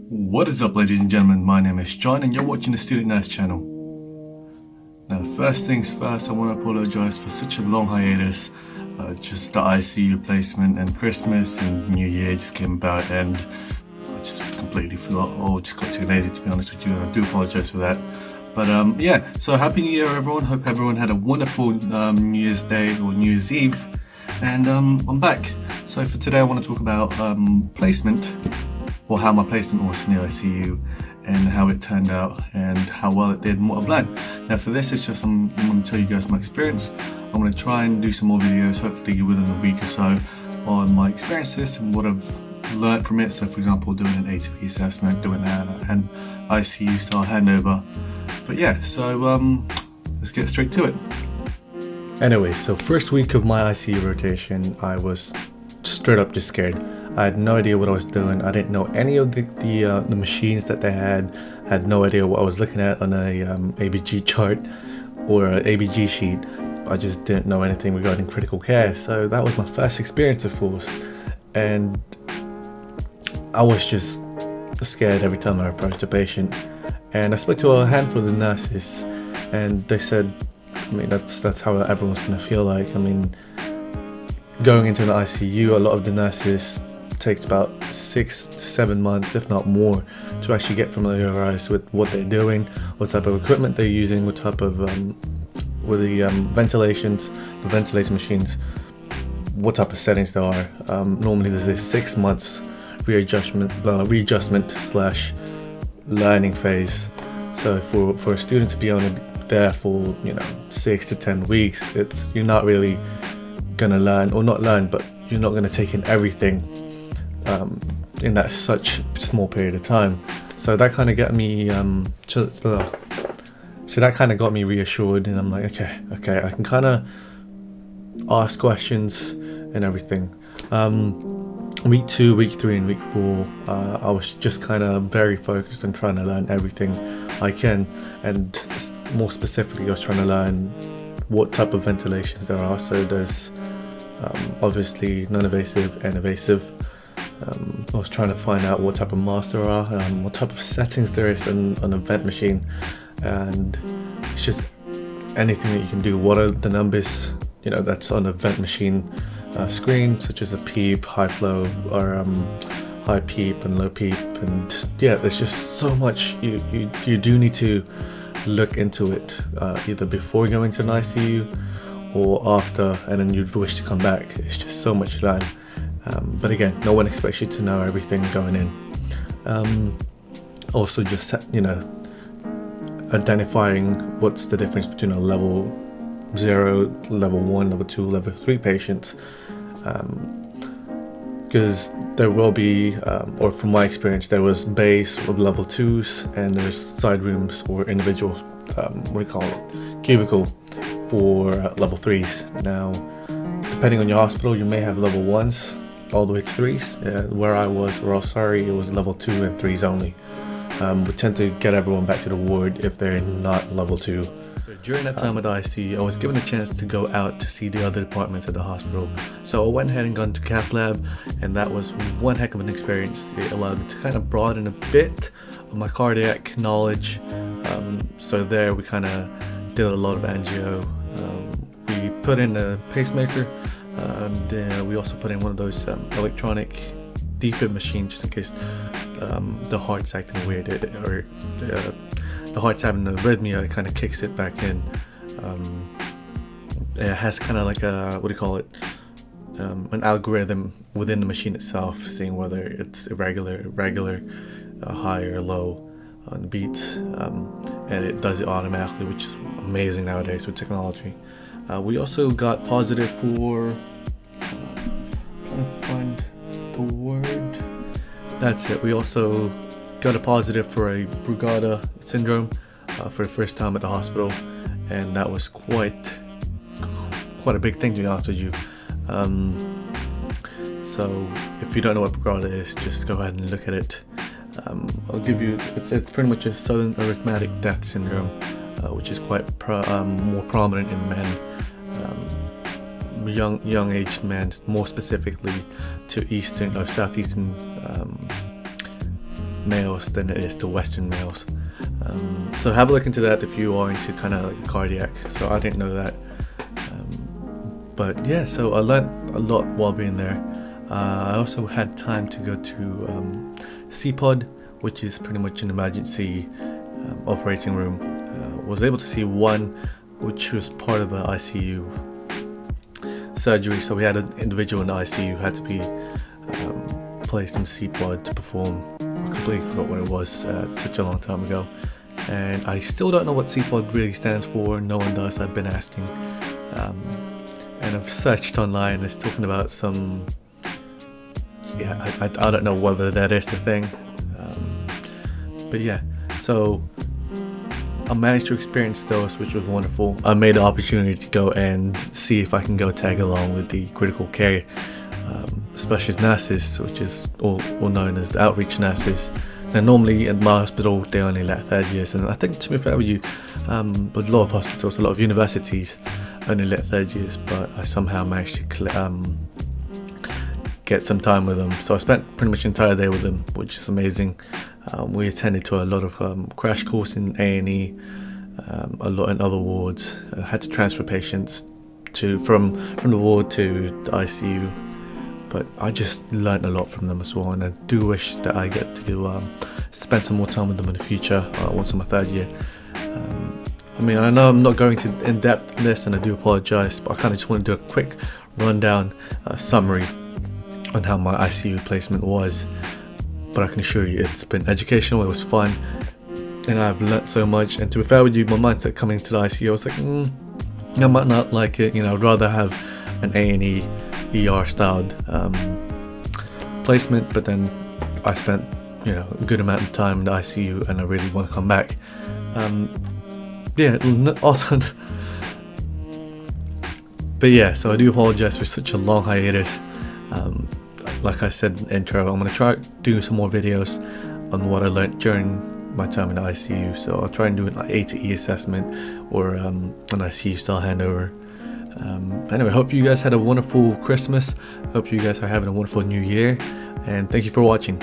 What is up, ladies and gentlemen? My name is Jhon and you're watching the Student Nurse channel. Now, first things first, I want to apologize for such a long hiatus. Just the ICU placement and Christmas and New Year just came about and I just completely forgot or just got too lazy, to be honest with you, and I do apologize for that. But yeah, so Happy New Year everyone. Hope everyone had a wonderful New Year's Day or New Year's Eve. And I'm back. So for today I want to talk about placement, or how my placement was in the ICU and how it turned out and how well it did and what I've learned. Now for this, it's just I'm going to tell you guys my experience. I'm going to try and do some more videos, hopefully within a week or so, on my experiences and what I've learned from it. So for example, doing an A2E assessment, doing an ICU style handover. But yeah, so let's get straight to it. Anyway, so first week of my ICU rotation, I was straight up just scared. I had no idea what I was doing. I didn't know any of the machines that they had no idea what I was looking at on a ABG chart or an ABG sheet. I just didn't know anything regarding critical care. So that was my first experience, of course. And I was just scared every time I approached a patient. And I spoke to a handful of the nurses and they said, I mean, that's how everyone's gonna feel like. I mean, going into an ICU, a lot of the nurses takes about 6 to 7 months, if not more, to actually get familiarized with what they're doing, what type of equipment they're using, what type of with the the ventilator machines, what type of settings there are. Normally there's a 6 months readjustment slash learning phase. So for a student to be there for 6 to 10 weeks, you're not really gonna learn, or not learn, but you're not gonna take in everything in that such small period of time. So that kind of got me that kind of got me reassured, and I'm like, okay, I can kind of ask questions and everything. Week 2, week 3, and week 4, I was just kind of very focused on trying to learn everything I can, and more specifically I was trying to learn what type of ventilations there are. So there's obviously non-invasive and invasive. I was trying to find out what type of masks there are, what type of settings there is on a vent machine, and it's just anything that you can do. What are the numbers that's on a vent machine screen, such as a PEEP, high flow, or high PEEP and low PEEP, and yeah, there's just so much you do need to look into it, either before going to an ICU or after, and then you'd wish to come back. It's just so much to learn. But again, no one expects you to know everything going in. Also just identifying what's the difference between a level 0, level 1, level 2, level 3 patients, because there will be, or from my experience, there was base of level 2s and there's side rooms or individual cubicle for level 3s. Now, depending on your hospital, you may have level 1s all the way to 3s. Where I was, it was level 2 and 3s only. We tend to get everyone back to the ward if they're not level 2. So during that time at the ICU, I was given a chance to go out to see the other departments at the hospital. So I went ahead and got into cath lab, and that was one heck of an experience. It allowed me to kind of broaden a bit of my cardiac knowledge. So there we kind of did a lot of angio. We put in a pacemaker, and we also put in one of those electronic defib machines, just in case the heart's acting weird, or the heart's having an arrhythmia. It kind of kicks it back in. It has kind of like an algorithm within the machine itself, seeing whether it's irregular, high or low on the beats, and it does it automatically, which is amazing nowadays with technology. We also got positive for trying to find the word. That's it. We also got a positive for a Brugada syndrome for the first time at the hospital, and that was quite a big thing, to be honest with you. So if you don't know what Brugada is, just go ahead and look at it. I'll give you, it's pretty much a sudden arrhythmic death syndrome, which is quite more prominent in men, young aged men, more specifically to eastern or southeastern males than it is to Western males. So have a look into that if you are into kind of like cardiac. So I didn't know that. But yeah, so I learned a lot while being there. I also had time to go to CPOD, which is pretty much an emergency operating room. Was able to see one which was part of an ICU surgery. So we had an individual in the ICU who had to be placed in CPOD to perform. I completely forgot what it was, such a long time ago. And I still don't know what CPOD really stands for. No one does. I've been asking. And I've searched online. It's talking about some... Yeah, I don't know whether that is the thing. But yeah, so I managed to experience those, which was wonderful. I made the opportunity to go and see if I can go tag along with the critical care specialist nurses, which is all known as the outreach nurses. Now normally at my hospital they only let third years, and I think, to be fair with you, with a lot of hospitals, a lot of universities only let third years, but I somehow managed to get some time with them. So I spent pretty much the entire day with them, which is amazing. We attended to a lot of crash course in A&E, a lot in other wards. I had to transfer patients from the ward to the ICU, but I just learned a lot from them as well, and I do wish that I get to spend some more time with them in the future once I'm a third year. I mean, I know I'm not going to in-depth this, and I do apologize, but I kind of just want to do a quick rundown summary on how my ICU placement was. But I can assure you it's been educational, it was fun, and I've learnt so much. And to be fair with you, my mindset coming to the ICU, I was like, I might not like it, I'd rather have an A&E ER styled placement. But then I spent a good amount of time in the ICU, and I really want to come back. Also but yeah, so I do apologize for such a long hiatus. Like I said in the intro, I'm going to try doing some more videos on what I learned during my time in the ICU. So I'll try and do an A to E assessment, or an ICU style handover. Anyway, hope you guys had a wonderful Christmas. Hope you guys are having a wonderful New Year, and thank you for watching.